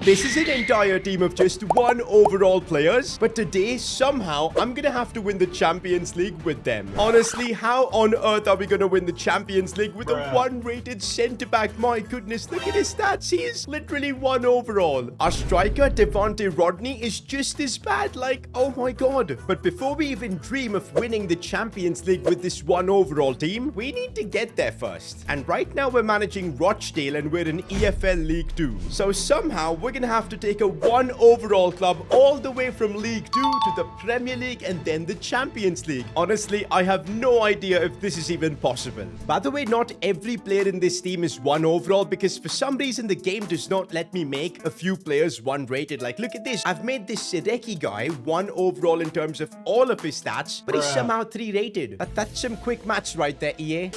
This is an entire team of just 1 overall players, but today, somehow, I'm gonna have to win the Champions League with them. Honestly, how on earth are we gonna win the Champions League with a 1-rated centre-back? My goodness, look at his stats. He is literally 1 overall. Our striker, Devontae Rodney, is just as bad. Like, oh my god. But before we even dream of winning the Champions League with this 1 overall team, we need to get there first. And right now, we're managing Rochdale and we're in EFL League 2. So somehow, we're gonna have to take a 1 overall club all the way from League 2 to the Premier League and then the Champions League. Honestly, I have no idea if this is even possible. By the way, not every player in this team is 1 overall because for some reason the game does not let me make a few players 1 rated. Like, look at this. I've made this Sideki guy 1 overall in terms of all of his stats, but he's somehow 3 rated. But that's some quick maths right there, EA.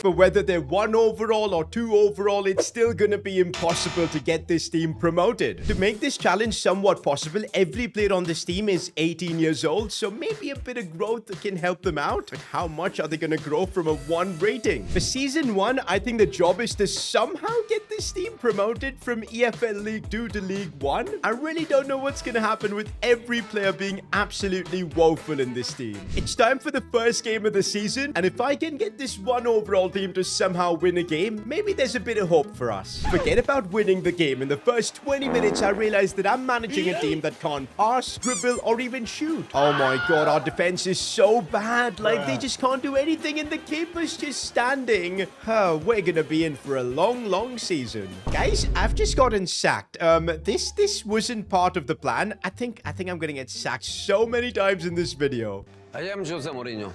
But whether they're 1 overall or 2 overall, it's still gonna be impossible to get this team promoted. To make this challenge somewhat possible, every player on this team is 18 years old, so maybe a bit of growth can help them out. But how much are they gonna grow from a 1 rating? For Season 1, I think the job is to somehow get this team promoted from EFL League 2 to League 1. I really don't know what's gonna happen with every player being absolutely woeful in this team. It's time for the first game of the season, and if I can get this 1 overall team to somehow win a game, maybe there's a bit of hope for us. Forget about winning the game. In the first 20 minutes, I realized that I'm managing a team that can't pass, dribble, or even shoot. Oh my god, our defense is so bad. Like, they just can't do anything, and the keeper's just standing. We're gonna be in for a long season. Guys, I've just gotten sacked. This wasn't part of the plan. I think I'm gonna get sacked so many times in this video. I am Jose Mourinho.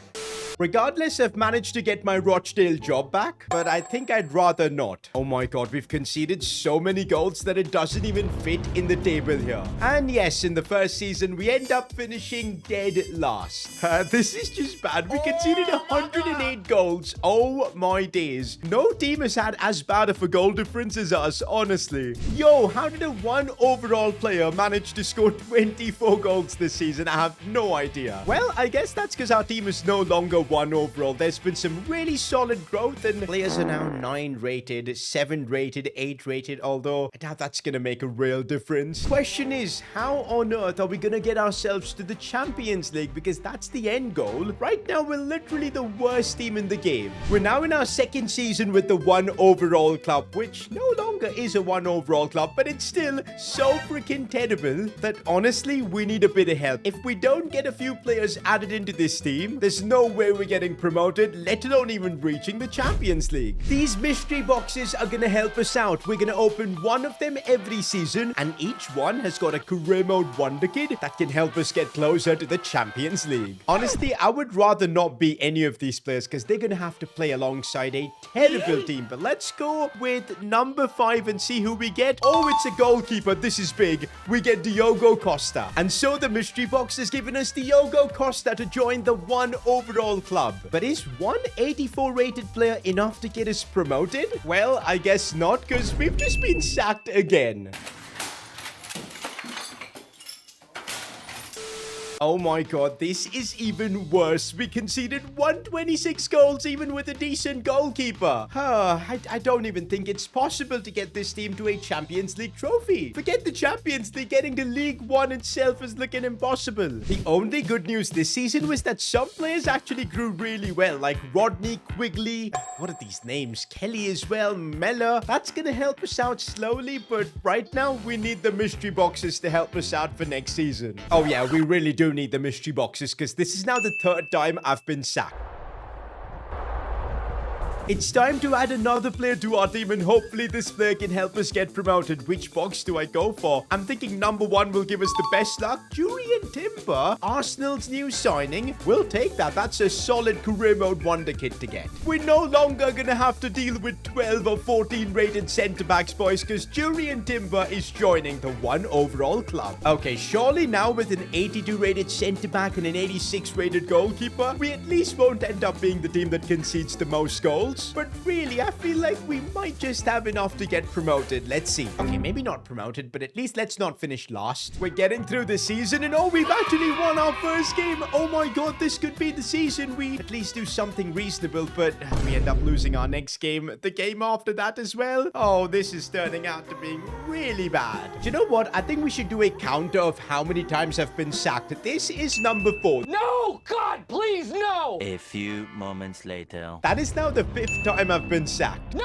Regardless, I've managed to get my Rochdale job back, but I think I'd rather not. Oh my god, we've conceded so many goals that it doesn't even fit in the table here. And yes, in the first season, we end up finishing dead last. This is just bad. We conceded 108 goals. Oh my days. No team has had as bad of a goal difference as us, honestly. Yo, how did a 1 overall player manage to score 24 goals this season? I have no idea. Well, I guess that's because our team is no longer 1 overall. There's been some really solid growth and players are now 9 rated, 7 rated, 8 rated, although I doubt that's gonna make a real difference. Question is, how on earth are we gonna get ourselves to the Champions League? Because that's the end goal. Right now, we're literally the worst team in the game. We're now in our 2nd season with the 1 overall club, which no longer is a 1 overall club, but it's still so freaking terrible that honestly, we need a bit of help. If we don't get a few players added into this team, there's no way we're getting promoted, let alone even reaching the Champions League. These mystery boxes are gonna help us out. We're gonna open 1 of them every season, and each one has got a career mode wonder kid that can help us get closer to the Champions League. Honestly, I would rather not be any of these players because they're gonna have to play alongside a terrible team. But let's go with number 5 and see who we get. Oh, it's a goalkeeper. This is big. We get Diogo Costa. And so the mystery box has given us Diogo Costa to join the 1 overall club. But is 184 rated player enough to get us promoted? Well, I guess not, because we've just been sacked again. Oh my god, this is even worse. We conceded 126 goals even with a decent goalkeeper. I don't even think it's possible to get this team to a Champions League trophy. Forget the Champions League, getting to League 1 itself is looking impossible. The only good news this season was that some players actually grew really well, like Rodney, Quigley, what are these names? Kelly as well, Mella. That's gonna help us out slowly, but right now we need the mystery boxes to help us out for next season. Oh yeah, we really do need the mystery boxes because this is now the 3rd time I've been sacked. It's time to add another player to our team and hopefully this player can help us get promoted. Which box do I go for? I'm thinking number 1 will give us the best luck. Jurien Timber, Arsenal's new signing. We'll take that. That's a solid career mode wonder kid to get. We're no longer going to have to deal with 12 or 14 rated centre-backs, boys, because Jurien Timber is joining the 1 overall club. Okay, surely now with an 82 rated centre-back and an 86 rated goalkeeper, we at least won't end up being the team that concedes the most goals. goals. But really, I feel like we might just have enough to get promoted. Let's see. Okay, maybe not promoted, but at least let's not finish last. We're getting through the season, and oh, we've actually won our first game. Oh my god, this could be the season. We at least do something reasonable, but we end up losing our next game. The game after that as well. Oh, this is turning out to be really bad. Do you know what? I think we should do a counter of how many times I've been sacked. This is number 4. No! God, please, no! A few moments later. That is now the 5th time I've been sacked. No!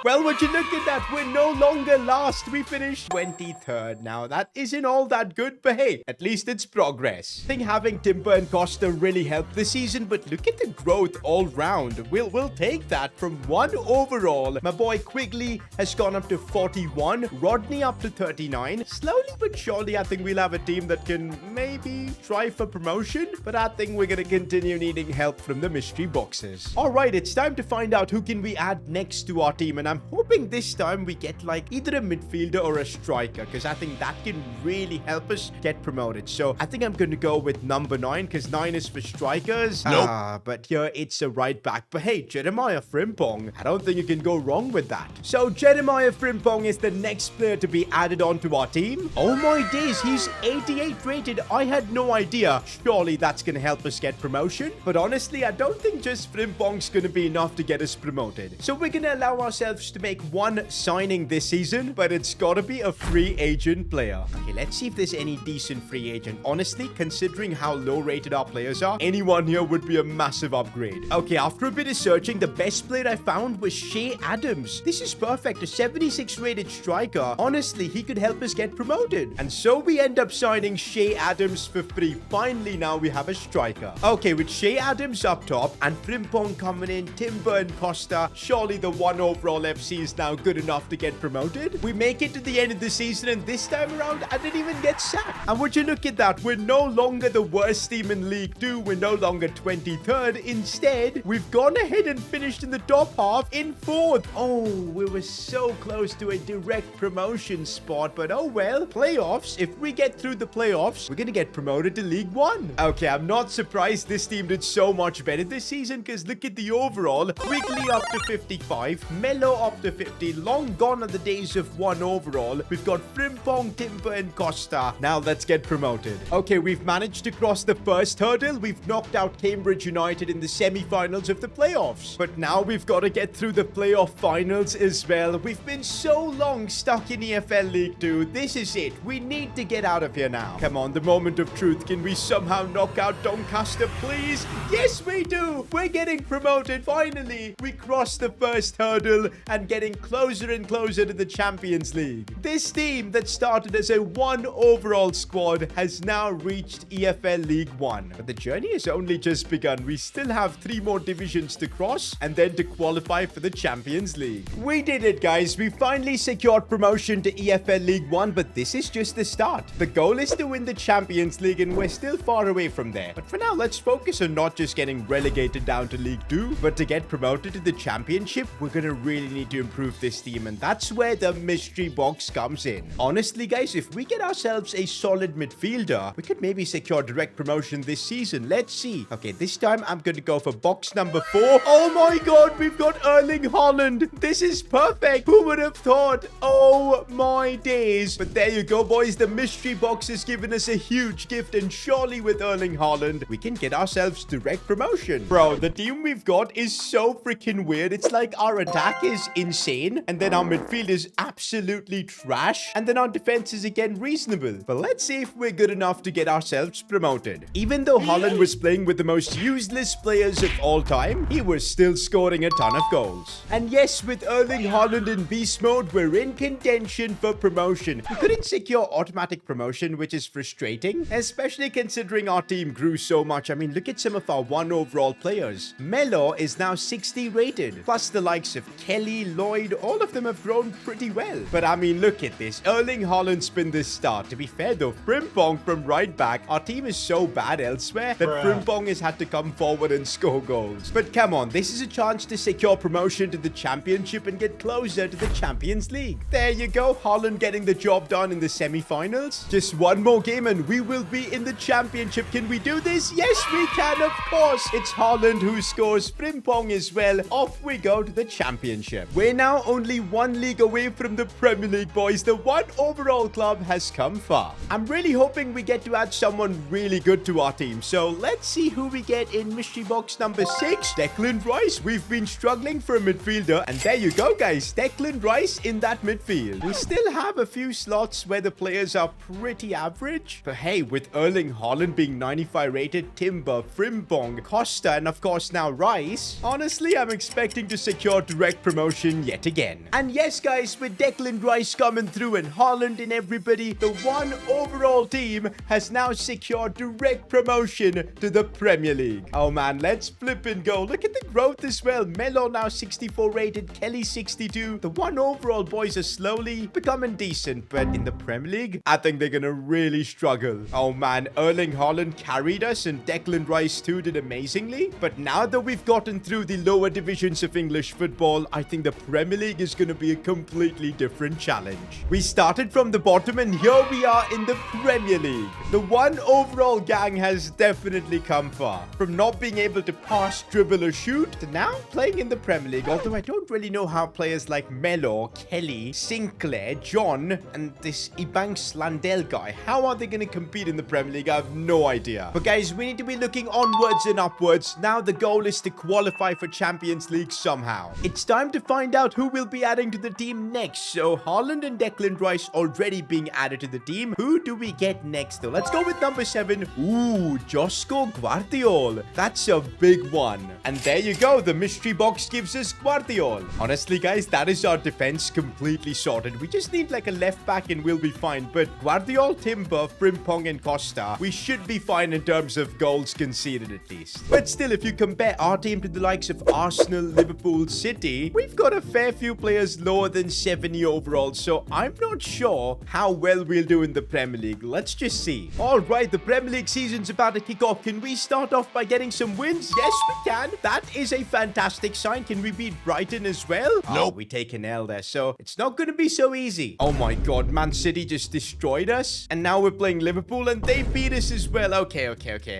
Well, would you look at that? We're no longer last. We finished 23rd. Now, that isn't all that good, but hey, at least it's progress. I think having Timber and Costa really helped this season, but look at the growth all round. We'll take that from 1 overall. My boy Quigley has gone up to 41. Rodney up to 39. Slowly but surely, I think we'll have a team that can maybe try for promotion, but I think we're going to continue needing help from the mystery boxes. All right, it's time to find out who can we add next to our team, and I'm hoping this time we get like either a midfielder or a striker, because I think that can really help us get promoted. So I think I'm going to go with number 9, because 9 is for strikers. Nope. But here it's a right back. But hey, Jeremiah Frimpong, I don't think you can go wrong with that. So Jeremiah Frimpong is the next player to be added onto our team. Oh my days, he's 88 rated. I had no idea. Surely that's going to help us get promotion. But honestly, I don't think just Frimpong's going to be enough to get us promoted. So we're going to allow ourselves to make one signing this season, but it's got to be a free agent player. Okay, let's see if there's any decent free agent. Honestly, considering how low rated our players are, anyone here would be a massive upgrade. Okay, after a bit of searching, the best player I found was Shea Adams. This is perfect, a 76 rated striker. Honestly, he could help us get promoted. And so we end up signing Shea Adams for free. Finally, now we have a striker. Okay, with Shea Adams up top and Frimpong coming in, Timber and Costa, surely the 1 overall FC is now good enough to get promoted. We make it to the end of the season, and this time around, I didn't even get sacked. And would you look at that? We're no longer the worst team in League 2. We're no longer 23rd. Instead, we've gone ahead and finished in the top half in 4th. Oh, we were so close to a direct promotion spot, but oh well. Playoffs, if we get through the playoffs, we're gonna get promoted to League 1. Okay, I'm not surprised this team did so much better this season, because look at the overall. Quigley up to 55, Mello up to 50. Long gone are the days of 1 overall. We've got Frimpong, Timber, and Costa. Now let's get promoted. Okay, we've managed to cross the first hurdle. We've knocked out Cambridge United in the semi-finals of the playoffs. But now we've got to get through the playoff finals as well. We've been so long stuck in EFL League 2. This is it. We need to get out of here now. Come on, the moment of truth. Can we somehow knock out Doncaster, please? Yes, we do. We're getting promoted. Finally, we crossed the first hurdle and getting closer and closer to the Champions League. This team that started as a 1 overall squad has now reached EFL League 1. But the journey has only just begun. We still have 3 more divisions to cross and then to qualify for the Champions League. We did it, guys. We finally secured promotion to EFL League 1, but this is just the start. The goal is to win the Champions League, and we're still far away from there. But for now, let's focus on not just getting relegated down to League 2, but to get promoted to the Championship, we're gonna really need to improve this team, and that's where the mystery box comes in. Honestly, guys, if we get ourselves a solid midfielder, we could maybe secure direct promotion this season. Let's see. Okay, this time I'm gonna go for box number 4. Oh my god, we've got Erling Haaland. This is perfect. Who would have thought? Oh my days. But there you go, boys. The mystery box has given us a huge gift, and surely with Erling Haaland, we can get ourselves direct promotion. Bro, the team we've got is so freaking weird. It's like our attack is insane, and then our midfield is absolutely trash, and then our defense is again reasonable. But let's see if we're good enough to get ourselves promoted. Even though Haaland was playing with the most useless players of all time, he was still scoring a ton of goals. And yes, with Erling Haaland in beast mode, we're in contention for promotion. We couldn't secure automatic promotion, which is frustrating, especially considering our team grew so much. I mean, look at some of our 1 overall players. Mello is now 60 rated, plus the likes of Kelly, Kelly, Lloyd, all of them have grown pretty well. But I mean, look at this. Erling Haaland's been this start. To be fair though, Frimpong from right back, our team is so bad elsewhere that Frimpong has had to come forward and score goals. But come on, this is a chance to secure promotion to the championship and get closer to the Champions League. There you go, Haaland getting the job done in the semi-finals. Just one more game and we will be in the championship. Can we do this? Yes, we can, of course. It's Haaland who scores, Frimpong as well. Off we go to the championship. We're now only one league away from the Premier League, boys. The one overall club has come far. I'm really hoping we get to add someone really good to our team. So let's see who we get in mystery box number 6. Declan Rice. We've been struggling for a midfielder. And there you go, guys. Declan Rice in that midfield. We still have a few slots where the players are pretty average. But hey, with Erling Haaland being 95 rated, Timber, Frimpong, Costa, and of course now Rice, honestly, I'm expecting to secure direct promotion yet again. And yes, guys, with Declan Rice coming through and Haaland and everybody, the one overall team has now secured direct promotion to the Premier League. Oh man, let's flip and go. Look at the growth as well. Melo now 64 rated, Kelly 62. The one overall boys are slowly becoming decent, but in the Premier League, I think they're gonna really struggle. Oh man, Erling Haaland carried us and Declan Rice too did amazingly. But now that we've gotten through the lower divisions of English football, I think the Premier League is gonna be a completely different challenge. We started from the bottom and here we are in the Premier League. The one overall gang has definitely come far. From not being able to pass, dribble or shoot to now playing in the Premier League. Although I don't really know how players like Melo, Kelly, Sinclair, John and this Ibanks Landell guy, how are they going to compete in the Premier League? I have no idea. But guys, we need to be looking onwards and upwards. Now the goal is to qualify for Champions League somehow. It's time to find out who will be adding to the team next. So Haaland and Declan Rice already being added to the team. Who do we get next though? Let's go with number 7. Ooh, Josko Guardiol. That's a big one. And there you go. The mystery box gives us Guardiol. Honestly, guys, that is our defense completely sorted. We just need like a left back and we'll be fine. But Guardiol, Timber, Frimpong and Costa, we should be fine in terms of goals conceded at least. But still, if you compare our team to the likes of Arsenal, Liverpool, City, we've got a fair few players lower than 70 overall. So I'm not sure how well we'll do in the Premier League. Let's just see. All right, the Premier League season's about to kick off. Can we start off by getting some wins? Yes, we can. That is a fantastic sign. Can we beat Brighton as well? Nope. Oh, we take an L there, so it's not going to be so easy. Oh my god, Man City just destroyed us. And now we're playing Liverpool and they beat us as well. Okay.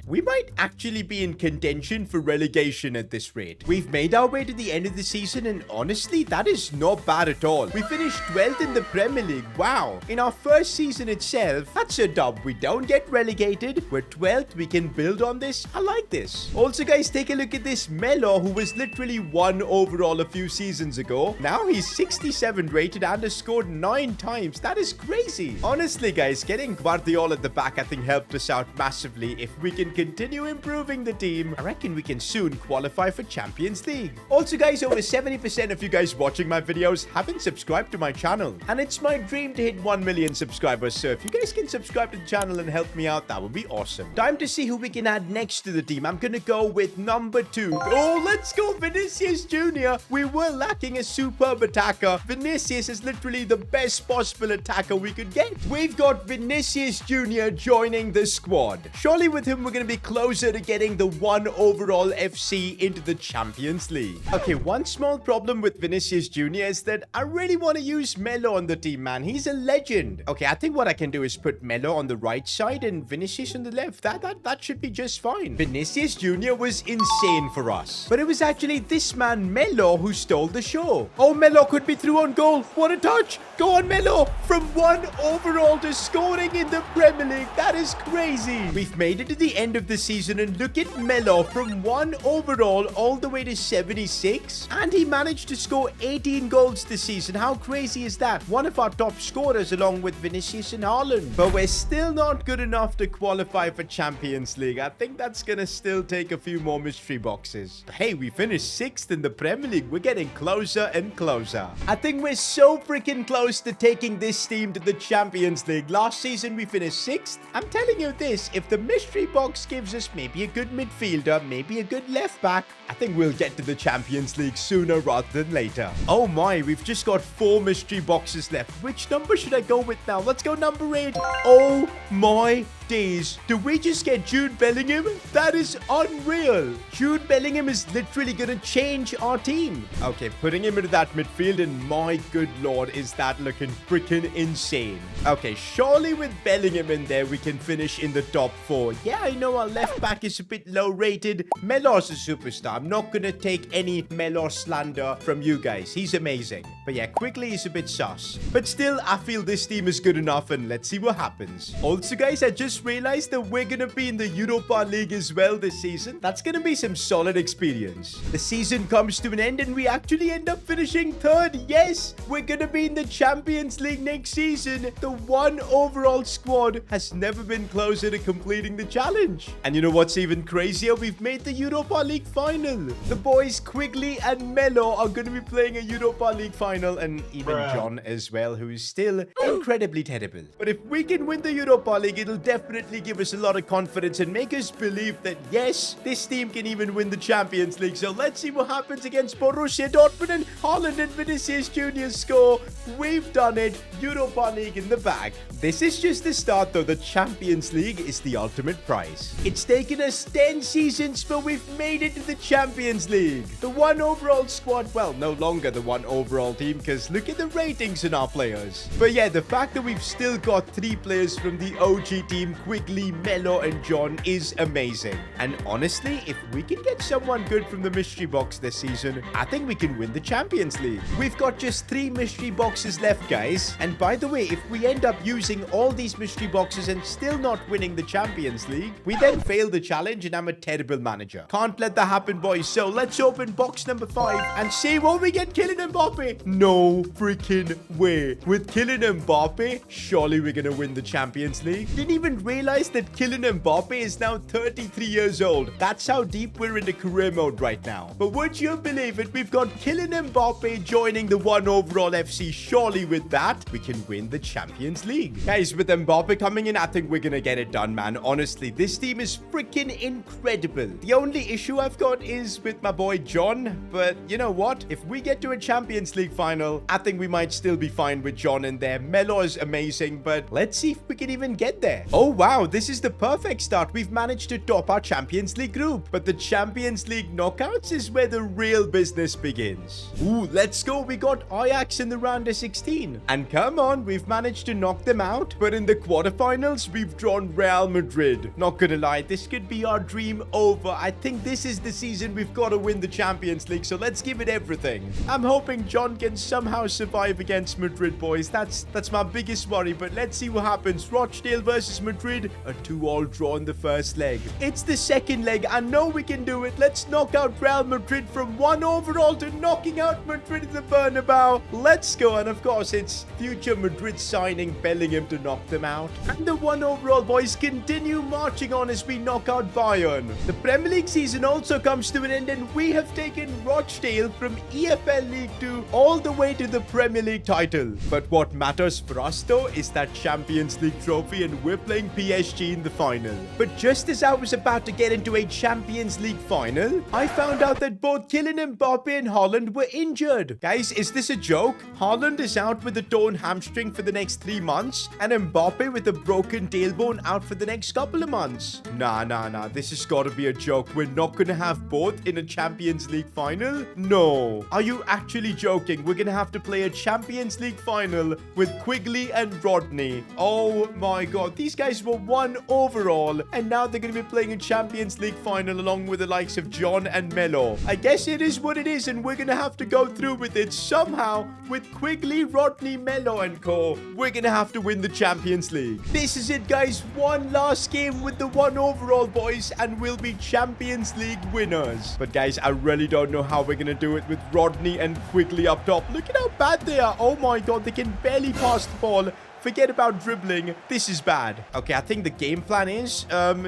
We might actually be in contention for relegation at this rate. We've made our way to the end of the season and honestly, that is not bad at all. We finished 12th in the Premier League. Wow. In our first season itself, that's a dub. We don't get relegated. We're 12th. We can build on this. I like this. Also, guys, take a look at this Melo, who was literally 1 overall a few seasons ago. Now he's 67 rated and has scored 9 times. That is crazy. Honestly, guys, getting Guardiola at the back, I think, helped us out massively. If we can continue improving the team, I reckon we can soon qualify for Champions League. Also, guys, over 70% of you guys watching my videos haven't subscribed to my channel. And it's my dream to hit 1 million subscribers. So if you guys can subscribe to the channel and help me out, that would be awesome. Time to see who we can add next to the team. I'm going to go with number 2. Oh, let's go Vinicius Jr. We were lacking a superb attacker. Vinicius is literally the best possible attacker we could get. We've got Vinicius Jr. joining the squad. Surely with him, we're going to be closer to getting the 1 overall FC into the Champions League. Okay, one small problem with Vinicius Jr. is that I really want to use Melo on the team, man. He's a legend. Okay, I think what I can do is put Melo on the right side and Vinicius on the left. That should be just fine. Vinicius Jr. was insane for us. But it was actually this man, Melo, who stole the show. Oh, Melo could be through on goal. What a touch. Go on, Melo. From 1 overall to scoring in the Premier League. That is crazy. We've made it to the end of the season and look at Melo from 1 overall all the way to 76. And he managed to score 18 goals this season. How crazy is that? One of our top scorers along with Vinicius and Haaland. But we're still not good enough to qualify for Champions League. I think that's gonna still take a few more mystery boxes. But hey, we finished 6th in the Premier League. We're getting closer and closer. I think we're so freaking close to taking this team to the Champions League. Last season, we finished 6th. I'm telling you this, if the mystery box gives us maybe a good midfielder, maybe a good left back, I think we'll get to the Champions League sooner rather than later. Oh my, we've just got 4 mystery boxes left. Which number should I go with now? Let's go number 8. Oh my days. Did we just get Jude Bellingham? That is unreal. Jude Bellingham is literally going to change our team. Okay, putting him into that midfield, and my good lord, is that looking freaking insane. Okay, surely with Bellingham in there, we can finish in the top 4. Yeah, I know our left back is a bit low rated. Melor's a superstar. I'm not going to take any Melor slander from you guys. He's amazing. But yeah, quickly he's a bit sus. But still, I feel this team is good enough, and let's see what happens. Also, guys, I just realized that we're gonna be in the Europa League as well this season. That's gonna be some solid experience. The season comes to an end and we actually end up finishing 3rd. Yes, we're gonna be in the Champions League next season. The 1 overall squad has never been closer to completing the challenge. And you know what's even crazier? We've made the Europa League final. The boys Quigley and Melo are gonna be playing a Europa League final, and even John as well, who is still incredibly terrible. But if we can win the Europa League, it'll definitely give us a lot of confidence and make us believe that, yes, this team can even win the Champions League. So let's see what happens against Borussia Dortmund, and Haaland and Vinicius Jr. score. We've done it. Europa League in the bag. This is just the start, though. The Champions League is the ultimate prize. It's taken us 10 seasons, but we've made it to the Champions League. The 1 overall squad, well, no longer the 1 overall team, because look at the ratings in our players. But yeah, the fact that we've still got 3 players from the OG team, Quigley, Melo, and John, is amazing. And honestly, if we can get someone good from the mystery box this season, I think we can win the Champions League. We've got just 3 mystery boxes left, guys. And by the way, if we end up using all these mystery boxes and still not winning the Champions League, we then fail the challenge and I'm a terrible manager. Can't let that happen, boys. So let's open box number 5 and see what we get. Kylian Mbappe. No freaking way. With Kylian Mbappe, surely we're gonna win the Champions League. Didn't even realize that Kylian Mbappe is now 33 years old. That's how deep we're into career mode right now. But would you believe it? We've got Kylian Mbappe joining the 1 overall FC. Surely with that, we can win the Champions League. Guys, with Mbappe coming in, I think we're gonna get it done, man. Honestly, this team is freaking incredible. The only issue I've got is with my boy John. But you know what? If we get to a Champions League final, I think we might still be fine with John in there. Melo is amazing, but let's see if we can even get there. Oh, wow. This is the perfect start. We've managed to top our Champions League group. But the Champions League knockouts is where the real business begins. Ooh, let's go. We got Ajax in the round of 16. And come on, we've managed to knock them out. But in the quarterfinals, we've drawn Real Madrid. Not gonna lie, this could be our dream over. I think this is the season we've got to win the Champions League. So let's give it everything. I'm hoping John can somehow survive against Madrid, boys. That's my biggest worry. But let's see what happens. Rochdale versus Madrid, a 2-all draw in the first leg. It's the second leg. I know we can do it. Let's knock out Real Madrid from 1 overall to knocking out Madrid in the Bernabeu. Let's go. And of course, it's future Madrid signing Bellingham to knock them out. And the 1 overall boys continue marching on as we knock out Bayern. The Premier League season also comes to an end, and we have taken Rochdale from EFL League 2 all the way to the Premier League title. But what matters for us though is that Champions League trophy, and we're playing PSG in the final. But just as I was about to get into a Champions League final, I found out that both Kylian Mbappe and Haaland were injured. Guys, is this a joke? Haaland is out with a torn hamstring for the next 3 months, and Mbappe with a broken tailbone out for the next couple of months. Nah. This has got to be a joke. We're not going to have both in a Champions League final? No. Are you actually joking? We're going to have to play a Champions League final with Quigley and Rodney. Oh my god. These guys were 1 overall, and now they're going to be playing a Champions League final along with the likes of John and Melo. I guess it is what it is, and we're going to have to go through with it somehow. With Quigley, Rodney, Melo, and co, we're going to have to win the Champions League. This is it, guys. One last game with the 1 overall, boys, and we'll be Champions League winners. But guys, I really don't know how we're going to do it with Rodney and Quigley up top. Look at how bad they are. Oh my god, they can barely pass the ball. Forget about dribbling. This is bad. Okay, I think the game plan is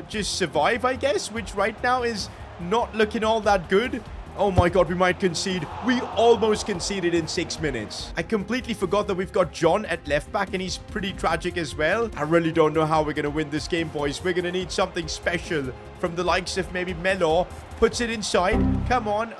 just survive, I guess, which right now is not looking all that good. Oh my god, we might concede. We almost conceded in 6 minutes. I completely forgot that we've got John at left back, and he's pretty tragic as well. I really don't know how we're going to win this game, boys. We're going to need something special from the likes of maybe Melo. Puts it inside. Come on.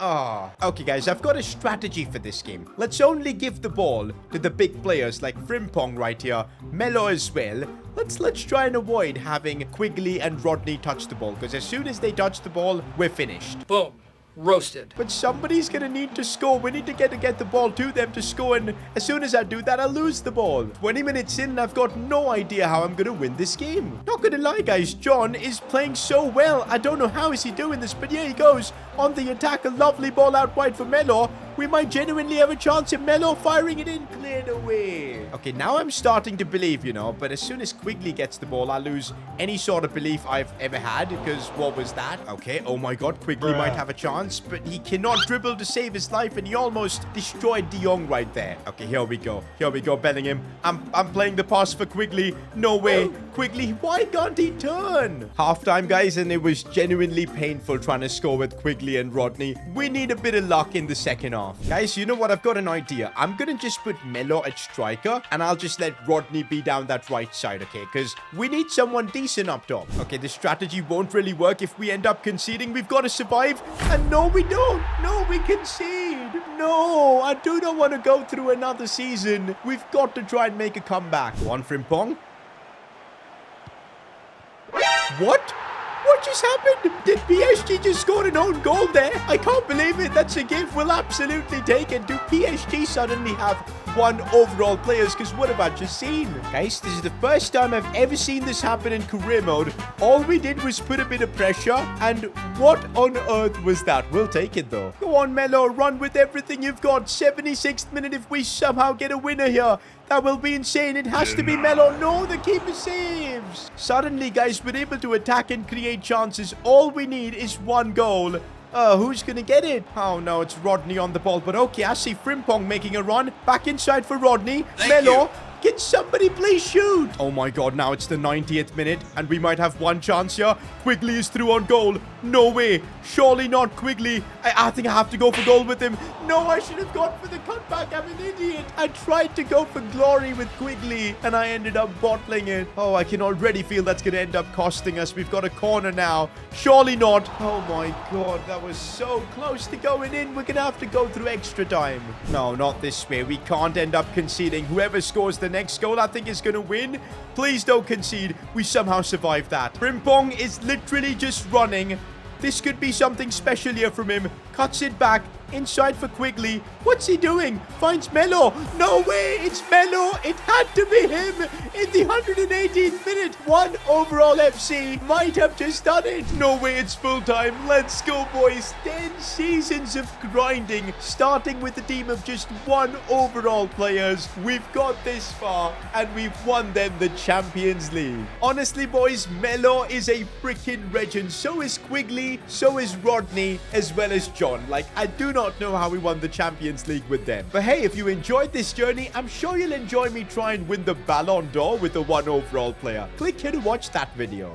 Okay, guys, I've got a strategy for this game. Let's only give the ball to the big players like Frimpong right here. Melo as well. Let's try and avoid having Quigley and Rodney touch the ball, because as soon as they touch the ball, we're finished. Boom. Roasted. But somebody's gonna need to score. We need to get the ball to them to score, and as soon as I do that, I'll lose the ball. 20 minutes in, and I've got no idea how I'm gonna win this game. Not gonna lie, guys, John is playing so well. I don't know how is he doing this, but here he goes on the attack. A lovely ball out wide for Melo. We might genuinely have a chance of Melo firing it in. Cleared away. Okay, now I'm starting to believe, you know, but as soon as Quigley gets the ball, I lose any sort of belief I've ever had, because what was that? Okay, oh my god, Quigley might have a chance, but he cannot dribble to save his life, and he almost destroyed De Jong right there. Okay, here we go. Here we go, Bellingham. I'm playing the pass for Quigley. No way. Quigley, why can't he turn? Halftime, guys, and it was genuinely painful trying to score with Quigley and Rodney. We need a bit of luck in the second half. Guys, you know what? I've got an idea. I'm gonna just put Melo at striker, and I'll just let Rodney be down that right side, okay? Because we need someone decent up top. Okay, the strategy won't really work if we end up conceding. We've got to survive. And no, we don't. No, we concede. No, I do not want to go through another season. We've got to try and make a comeback. One Frimpong. What? What just happened? Did PSG just score an own goal there? I can't believe it. That's a gift we'll absolutely take it. Do PSG suddenly have 1 overall players? Because what have I just seen? Guys, this is the first time I've ever seen this happen in career mode. All we did was put a bit of pressure, and what on earth was that? We'll take it though. Go on, Melo, run with everything you've got. 76th minute. If we somehow get a winner here, that will be insane. It has to be Melo. No, the keeper saves. Suddenly, guys, we're able to attack and create chances. All we need is 1 goal. Who's gonna get it? Oh, no, it's Rodney on the ball. But okay, I see Frimpong making a run. Back inside for Rodney. Melo. Can somebody please shoot? Oh my god, now it's the 90th minute, and we might have 1 chance here. Quigley is through on goal. No way. Surely not Quigley. I think I have to go for goal with him. No, I should have gone for the cutback. I'm an idiot. I tried to go for glory with Quigley, and I ended up bottling it. Oh, I can already feel that's going to end up costing us. We've got a corner now. Surely not. Oh my god, that was so close to going in. We're going to have to go through extra time. No, not this way. We can't end up conceding. Whoever scores the next goal, I think, is going to win. Please don't concede. We somehow survived that. Frimpong is literally just running. This could be something special here from him. Cuts it back. Inside for Quigley. What's he doing? Finds Melo. No way. It's Melo. It had to be him in the 118th minute. 1 overall FC might have just done it. No way. It's full time. Let's go, boys. 10 seasons of grinding, starting with a team of just 1 overall players. We've got this far, and we've won them the Champions League. Honestly, boys, Melo is a freaking legend. So is Quigley. So is Rodney, as well as John. Like, I do not know how we won the Champions League with them. But hey, if you enjoyed this journey, I'm sure you'll enjoy me try and win the Ballon d'Or with the 1 overall player. Click here to watch that video.